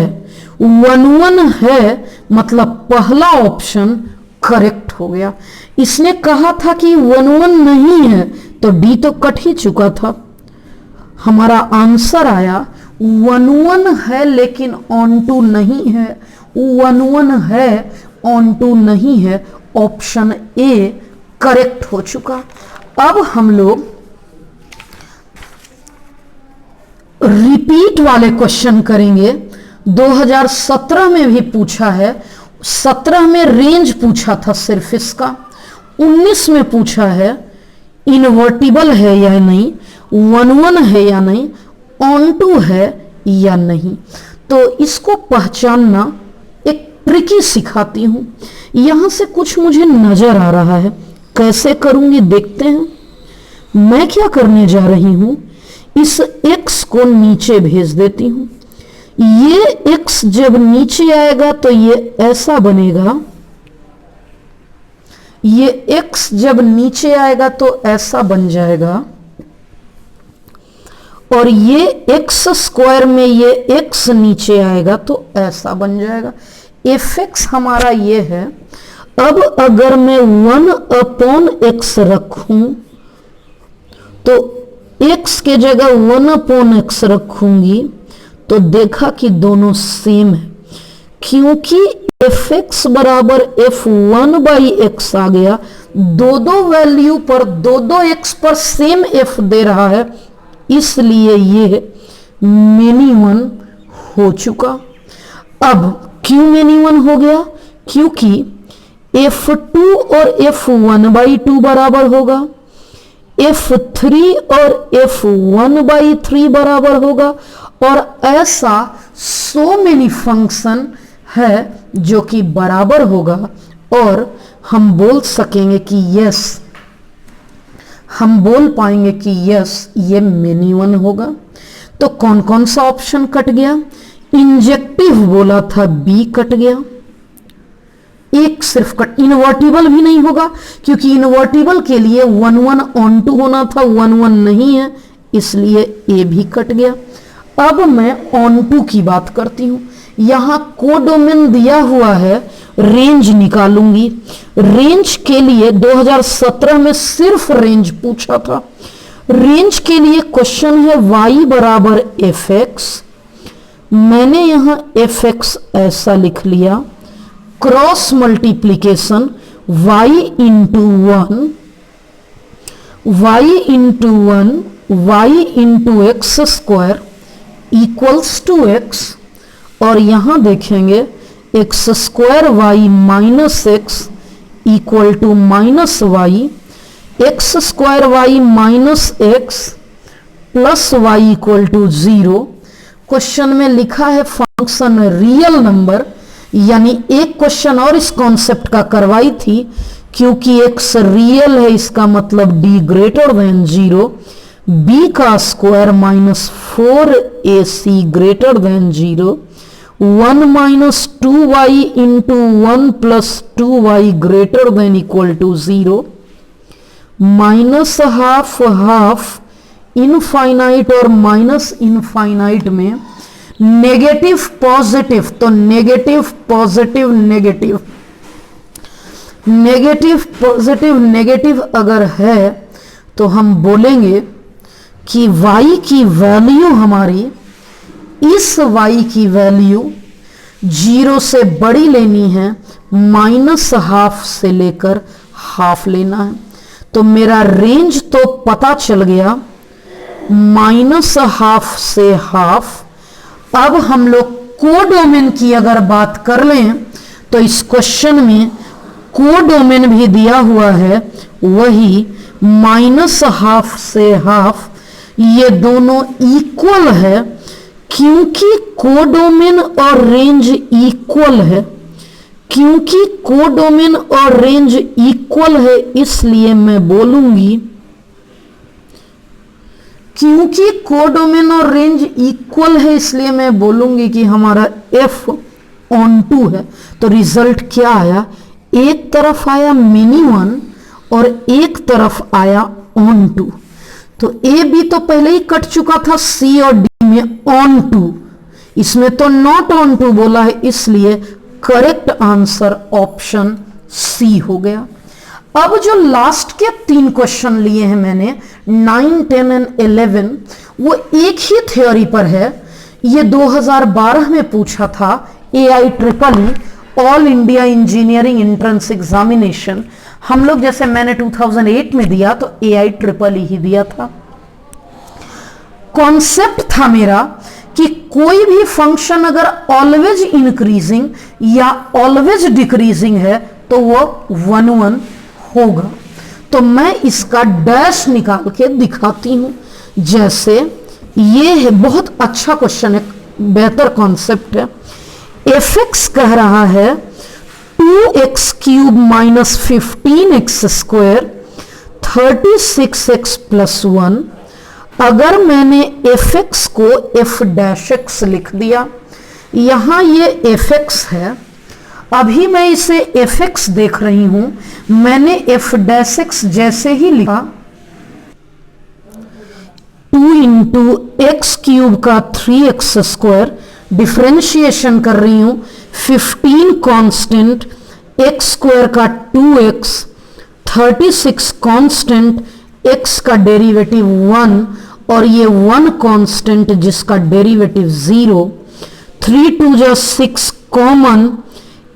1-1 है, मतलब पहला ऑप्शन करेक्ट हो गया। इसने कहा था कि 1-1 नहीं है, तो डी तो कट ही चुका था। हमारा आंसर आया 1-1 है लेकिन ऑन टू नहीं है, 1-1 है ऑन टू नहीं है, ऑप्शन ए करेक्ट हो चुका। अब हम लोग रिपीट वाले क्वेश्चन करेंगे, 2017 में भी पूछा है। 17 में रेंज पूछा था सिर्फ इसका। 19 में पूछा है इन्वर्टिबल है या नहीं, 1-1 है या नहीं, ऑन टू है या नहीं। तो इसको पहचानना एक ट्रिकी सिखाती हूं। यहां से कुछ मुझे नजर आ रहा है, कैसे करूंगी देखते हैं। मैं क्या करने जा रही हूं, इस x को नीचे भेज देती हूं। ये x जब नीचे आएगा तो ये ऐसा बनेगा, ये x जब नीचे आएगा तो ऐसा बन जाएगा, और ये x² में ये x नीचे आएगा तो ऐसा बन जाएगा। fx हमारा ये है। अब अगर मैं 1/x रखूं तो x के जगह 1/x रखूंगी तो देखा कि दोनों सेम है, क्योंकि fx बराबर f1/x आ गया। दो वैल्यू पर दो x पर सेम f दे रहा है, इसलिए ये मेनी वन हो चुका। अब क्यों मेनी वन हो गया, क्योंकि f2 और f1/2 बराबर होगा, f3 और f1/3 बराबर होगा, और ऐसा सो मेनी फंक्शन है जो कि बराबर होगा। और हम बोल सकेंगे कि यस, हम बोल पाएंगे कि यस ये मेनी वन होगा। तो कौन कौन सा ऑप्शन कट गया, इंजेक्टिव बोला था बी कट गया, एक सिर्फ कट, इन्वर्टिबल भी नहीं होगा क्योंकि इन्वर्टिबल के लिए 1-1 ऑन टू होना था, 1-1 नहीं है, इसलिए ए भी कट गया। अब मैं ऑन टू की बात करती हूं। यहां कोडोमेन दिया हुआ है, रेंज निकालूंगी। रेंज के लिए 2017 में सिर्फ रेंज पूछा था। रेंज के लिए क्वेश्चन है y बराबर fx। मैंने यहां fx ऐसा लिख लिया, cross multiplication y into 1 y into x² equals to x, और यहां देखेंगे x² y minus x equal to minus y, x² y minus x plus y equal to 0। Question में लिखा है फंक्शन रियल नंबर, यानी एक क्वेश्चन और इस कॉन्सेप्ट का करवाई थी, क्योंकि x रियल है इसका मतलब d ग्रेटर देन 0, b का square minus 4ac greater than 0, 1 minus 2y into 1 plus 2y greater than equal to 0, minus half infinite और माइनस इनफाइनाइट में नेगेटिव पॉजिटिव, तो negative positive negative, negative positive negative अगर है तो हम बोलेंगे कि y की वैल्यू हमारी, इस y की वैल्यू 0 से बड़ी लेनी है, माइनस हाफ से लेकर हाफ लेना है। तो मेरा रेंज तो पता चल गया, माइनस हाफ से हाफ। अब हम लोग कोडोमेन की अगर बात कर लें तो इस क्वेश्चन में कोडोमेन भी दिया हुआ है, वही माइनस हाफ से हाफ, ये दोनों इक्वल है क्योंकि कोडोमेन और रेंज इक्वल है, क्योंकि कोडोमेन और रेंज इक्वल है इसलिए मैं बोलूंगी, क्योंकि कोडोमेन और रेंज इक्वल है इसलिए मैं बोलूंगी कि हमारा f ऑन टू है। तो रिजल्ट क्या आया, एक तरफ आया मिनी वन और एक तरफ आया ऑन टू। तो ए बी तो पहले ही कट चुका था, सी और डी में ऑन टू, इसमें तो नॉट ऑन टू बोला है, इसलिए करेक्ट आंसर ऑप्शन सी हो गया। अब जो लास्ट के 3 क्वेश्चन लिए हैं मैंने 9, 10 एंड 11, वो एक ही थ्योरी पर है। ये 2012 में पूछा था, AIEEE all India engineering entrance examination. हम लोग जैसे मैंने 2008 में दिया तो AIEEE ही दिया था। कॉन्सेप्ट था मेरा कि कोई भी फंक्शन अगर ऑलवेज इंक्रीजिंग या ऑलवेज डिक्रीजिंग है तो वो 1 1 होगा। तो मैं इसका डैश निकाल के दिखाती हूं। जैसे ये है, बहुत अच्छा क्वेश्चन है, बेहतर कॉन्सेप्ट है। एफ एक्स कह रहा है 2x³ माइनस 15x² 36x + 1। अगर मैंने एफ एक्स को एफ डैश एक्स लिख दिया, यहां ये एफ एक्स है, अभी मैं इसे एफ एक्स देख रही हूं, मैंने एफ डैश एक्स जैसे ही लिखा 2 × x³ का 3x², डिफरेंशिएशन कर रही हूं, 15 कांस्टेंट, x² का 2x, 36 कांस्टेंट, x का डेरिवेटिव 1 और ये 1 कांस्टेंट जिसका डेरिवेटिव 0, 3 2 जा 6 common,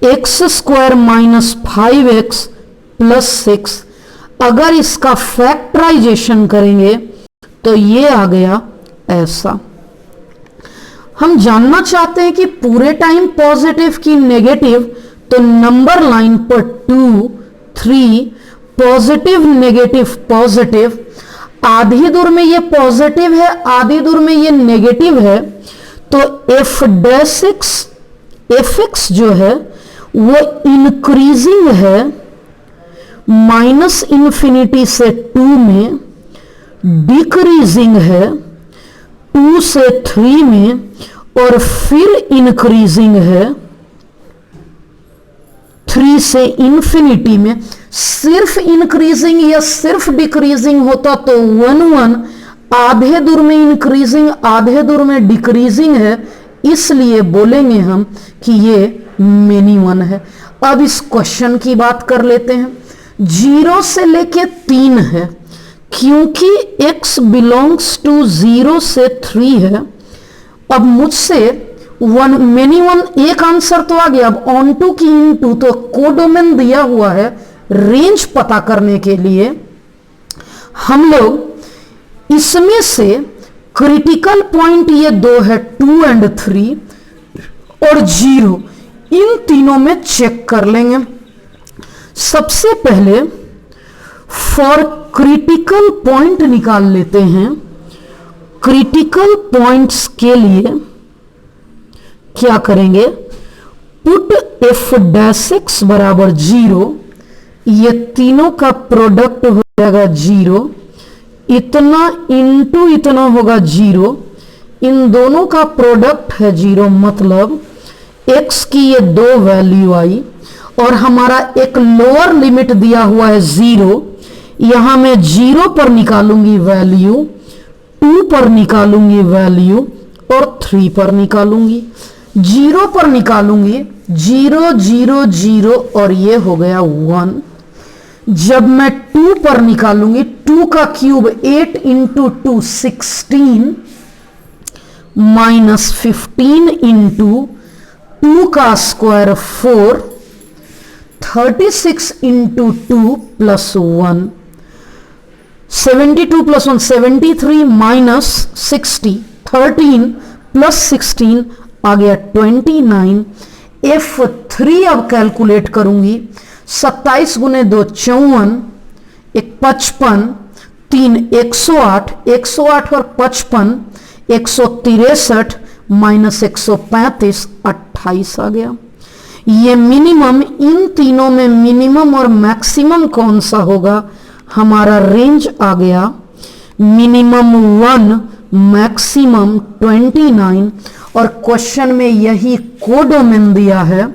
x² minus 5x plus 6। अगर इसका फैक्टराइजेशन करेंगे तो ये आ गया ऐसा। हम जानना चाहते हैं कि पूरे टाइम पॉजिटिव की नेगेटिव, तो नंबर लाइन पर 2 3 पॉजिटिव नेगेटिव पॉजिटिव, आधी दूर में ये पॉजिटिव है, आधी दूर में ये नेगेटिव है, तो एफ डैश एक्स जो है वो इंक्रीजिंग है -∞ से 2 में, डिक्रीजिंग है 2 से 3 में, और फिर इंक्रीजिंग है 3 से इंफिनिटी में। सिर्फ इंक्रीजिंग या सिर्फ डिक्रीजिंग होता तो 1 1, आधे दूर में इंक्रीजिंग आधे दूर में डिक्रीजिंग है, इसलिए बोलेंगे हम कि ये मेनी वन है। अब इस क्वेश्चन की बात कर लेते हैं। 0 से लेके 3 है, क्योंकि x बिलोंग्स टू 0 से 3 है। अब मुझसे मेनी वन एक आंसर तो आ गया, अब ऑन टू की इनटू, तो कोडोमेन दिया हुआ है। रेंज पता करने के लिए हम लोग इसमें से क्रिटिकल पॉइंट ये 2 है, 2 और 3 और 0, इन तीनों में चेक कर लेंगे। सबसे पहले फॉर क्रिटिकल पॉइंट निकाल लेते हैं। क्रिटिकल पॉइंट्स के लिए क्या करेंगे, पुट एफ डैश एक्स बराबर 0, ये तीनों का प्रोडक्ट हो जाएगा 0, इतना इंटू इतना होगा 0, इन दोनों का प्रोडक्ट है 0, मतलब x की ये 2 वैल्यू आई, और हमारा एक लोअर लिमिट दिया हुआ है 0, यहां मैं 0 पर निकालूंगी वैल्यू, 2 पर निकालूंगी वैल्यू और 3 पर निकालूंगी। 0 पर निकालूंगी 0 0 0 और ये हो गया 1। जब मैं 2 पर निकालूंगी, 2 का क्यूब 8 × 2 16 माइनस 15 × 2 का square 4, 36 × 2 plus 1, 72 plus 1 73 minus 60, 13 plus 16 आ गया 29। F3 अब कैलकुलेट करूंगी, 27 × 2 54, 55, 3 108, 108 और 55 163 माइनस 135 28 आ गया। ये मिनिमम, इन तीनों में मिनिमम और मैक्सिमम कौन सा होगा, हमारा रेंज आ गया मिनिमम 1, मैक्सिमम 29, और क्वेश्चन में यही कोडोमेन दिया है।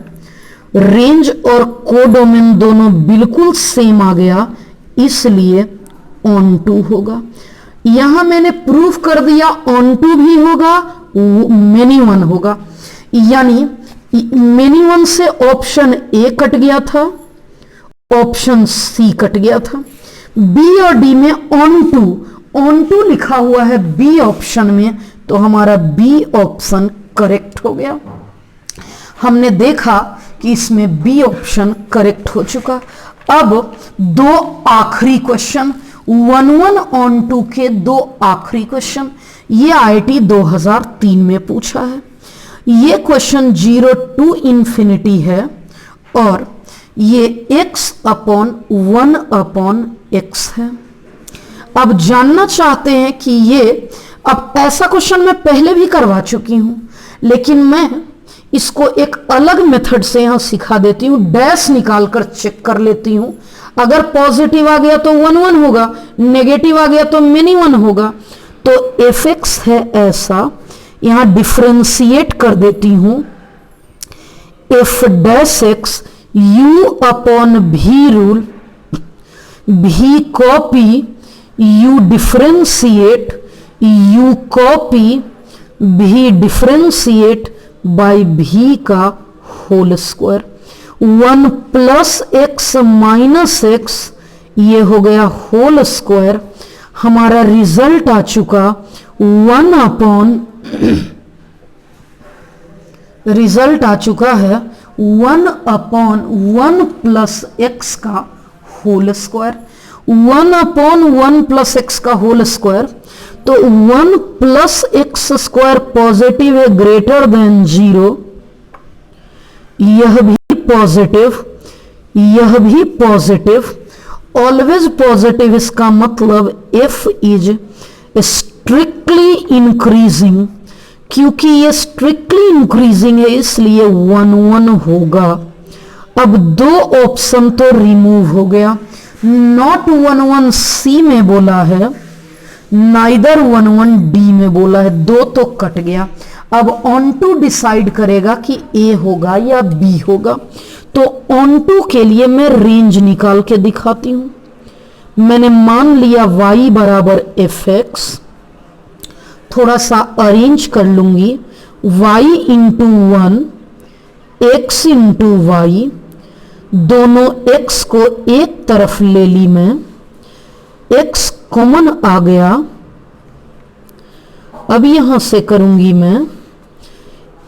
रेंज और कोडोमेन दोनों बिल्कुल सेम आ गया, इसलिए ऑन टू होगा। यहां मैंने प्रूफ कर दिया ऑन टू भी होगा, मेनी वन होगा, यानी मेनी वन से ऑप्शन ए कट गया था, ऑप्शन सी कट गया था। बी और डी में ऑन टू लिखा हुआ है बी ऑप्शन में, तो हमारा बी ऑप्शन करेक्ट हो गया। हमने देखा कि इसमें बी ऑप्शन करेक्ट हो चुका। अब 2 आखिरी क्वेश्चन, 1 ऑन 2 के दो आखिरी क्वेश्चन, ये IIT 2003 में पूछा है। ये क्वेश्चन 0 to इंफिनिटी है और ये x अपॉन 1 अपॉन x है। अब जानना चाहते हैं कि ये, अब ऐसा क्वेश्चन मैं पहले भी करवा चुकी हूं, लेकिन मैं इसको एक अलग मेथड से यहां सिखा देती हूं। डैश निकालकर चेक कर लेती हूं, अगर पॉजिटिव आ गया तो 1 1 होगा, नेगेटिव आ गया तो मिनी 1 होगा। तो fx है ऐसा, यहां डिफरेंशिएट कर देती हूं, f dash x u upon v rule, v copy, u differentiate, u copy, v differentiate by v का whole square. 1 plus x minus x, ये हो गया होल स्क्वायर। हमारा रिजल्ट आ चुका 1 अपॉन, रिजल्ट आ चुका है 1 अपॉन 1 प्लस एक्स का whole square. 1 upon 1 plus x का होल स्क्वायर, तो 1 प्लस एक्स स्क्वायर पॉजिटिव है, ग्रेटर देन 0, यह भी पॉजिटिव, यह भी पॉजिटिव, ऑलवेज पॉजिटिव। इसका मतलब f इज स्ट्रिक्टली इंक्रीजिंग, क्योंकि ये स्ट्रिक्टली इंक्रीजिंग है इसलिए 1 1 होगा। अब दो ऑप्शन तो रिमूव हो गया, नॉट 1 1 सी में बोला है, नाइदर 1 1 डी में बोला है, दो तो कट गया। अब ऑन टू डिसाइड करेगा कि ए होगा या बी होगा। तो ऑन टू के लिए मैं रेंज निकाल के दिखाती हूं। मैंने मान लिया y बराबर fx, थोड़ा सा अरेंज कर लूंगी, y into 1, x into y, दोनों x को एक तरफ ले ली मैं, x कॉमन आ गया। अब यहां से करूंगी मैं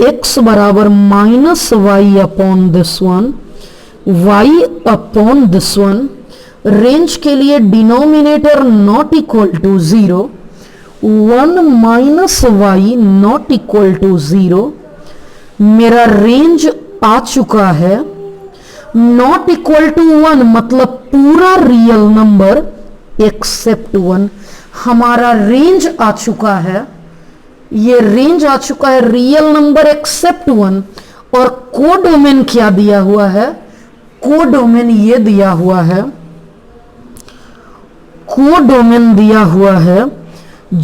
x बराबर minus y upon this one, y upon this one. Range के लिए denominator not equal to 0, 1 minus y not equal to 0। मेरा रेंज आ चुका है, नॉट इक्वल टू 1 मतलब पूरा रियल नंबर एक्सेप्ट 1। हमारा रेंज आ चुका है, ये रेंज आ चुका है रियल नंबर एक्सेप्ट 1। और कोडोमेन क्या दिया हुआ है, कोडोमेन ये दिया हुआ है, कोडोमेन दिया हुआ है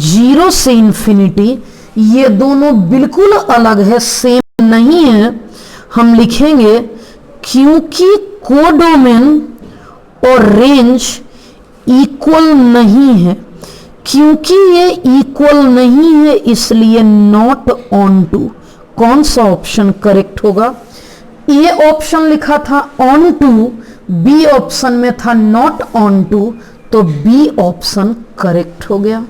0 से इंफिनिटी। ये दोनों बिल्कुल अलग है, सेम नहीं है। हम लिखेंगे क्योंकि कोडोमेन और रेंज इक्वल नहीं है, क्योंकि ये इक्वल नहीं है इसलिए नॉट ऑन टू। कौन सा ऑप्शन करेक्ट होगा? ए ऑप्शन लिखा था ऑन टू, बी ऑप्शन में था नॉट ऑन टू, तो बी ऑप्शन करेक्ट हो गया।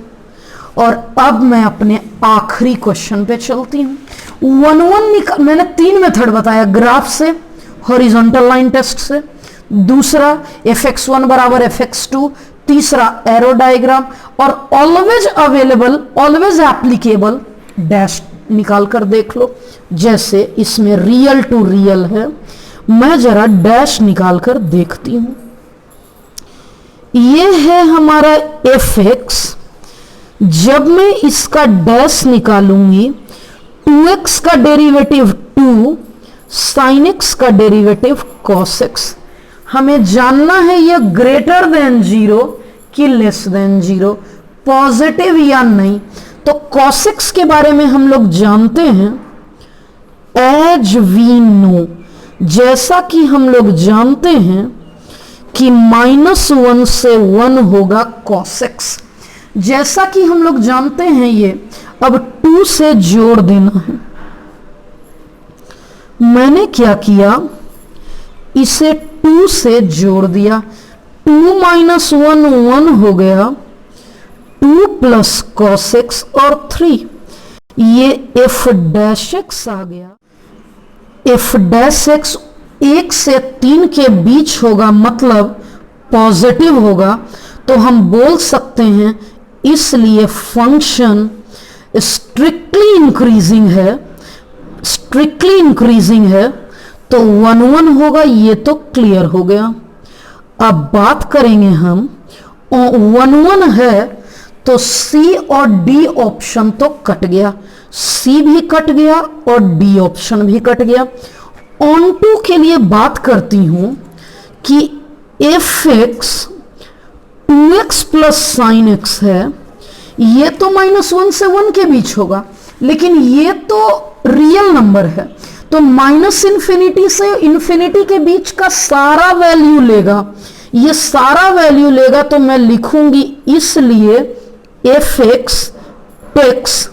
और अब मैं अपने आखिरी क्वेश्चन पे चलती हूं। 1 1 मैंने 3 मेथड बताया, ग्राफ से, हॉरिजॉन्टल लाइन टेस्ट से, दूसरा fx1 बराबर fx2, तीसरा एरो डायग्राम, और always available, always applicable dash निकाल कर देख लो। जैसे इसमें रियल टू रियल है, मैं जरा डैश निकाल कर देखती हूं। ये है हमारा fx, जब मैं इसका डैश निकालूंगी 2x का डेरिवेटिव 2, sin x का डेरिवेटिव cos x। हमें जानना है ये ग्रेटर देन 0 कि लेस देन 0, पॉजिटिव या नहीं। तो cos x के बारे में हम लोग जानते हैं, एज वी नो, जैसा कि हम लोग जानते हैं कि -1 से 1 होगा cos x, जैसा कि हम लोग जानते हैं। ये अब 2 से जोड़ देना है। मैंने क्या किया, इसे 2 से जोड़ दिया, 2 - 1 1 हो गया, 2 प्लस cos x और 3, ये f डैश x आ गया। f डैश x 1 से 3 के बीच होगा, मतलब पॉजिटिव होगा। तो तो हम बोल सकते हैं इसलिए फंक्शन स्ट्रिक्टली इंक्रीजिंग है, तो 1 1 होगा, ये तो क्लियर हो गया। अब बात करेंगे हम 1 1 है तो सी और डी ऑप्शन तो कट गया, सी भी कट गया और डी ऑप्शन भी कट गया। ऑन टू के लिए बात करती हूं कि F x 2x plus sine x है, ये तो -1 से 1 के बीच होगा, लेकिन ये तो रियल नंबर है, तो -∞ से इन्फिनिटी के बीच का सारा वैल्यू लेगा, ये सारा वैल्यू लेगा, तो मैं लिखूंगी इसलिए f x takes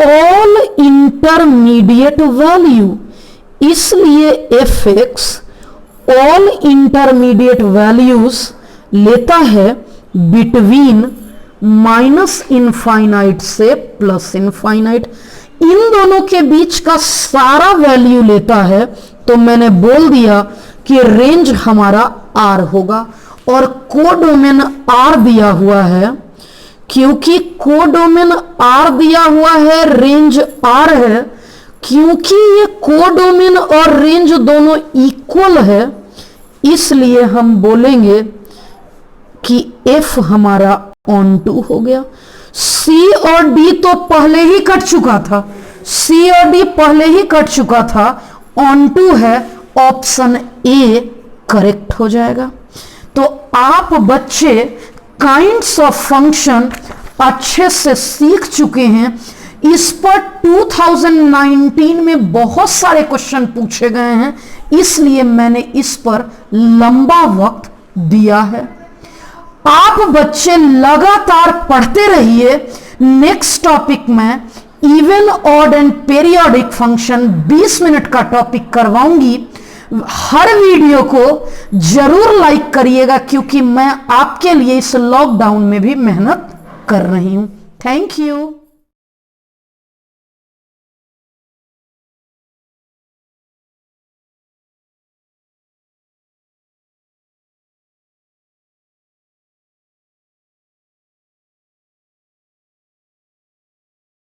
all intermediate value, इसलिए f x all intermediate values लेता है बिटवीन -∞ से +∞। इन दोनों के बीच का सारा वैल्यू लेता है, तो मैंने बोल दिया कि रेंज हमारा R होगा, और कोडोमेन R दिया हुआ है, क्योंकि कोडोमेन R दिया हुआ है, रेंज R है, क्योंकि ये कोडोमेन और रेंज दोनों इक्वल है, इसलिए हम बोलेंगे कि F हमारा ऑन टू हो गया। C और D तो पहले ही कट चुका था, C और D पहले ही कट चुका था, ऑन टू है, ऑप्शन A करेक्ट हो जाएगा। तो आप बच्चे काइंड्स ऑफ फंक्शन अच्छे से सीख चुके हैं। इस पर 2019 में बहुत सारे क्वेश्चन पूछे गए हैं, इसलिए मैंने इस पर लंबा वक्त दिया है। आप बच्चे लगातार पढ़ते रहिए। नेक्स्ट टॉपिक में even, odd and periodic function 20 minute का टॉपिक करवाऊंगी। हर वीडियो को जरूर लाइक करिएगा, क्योंकि मैं आपके लिए इस लॉकडाउन में भी मेहनत कर रही हूं। Thank you.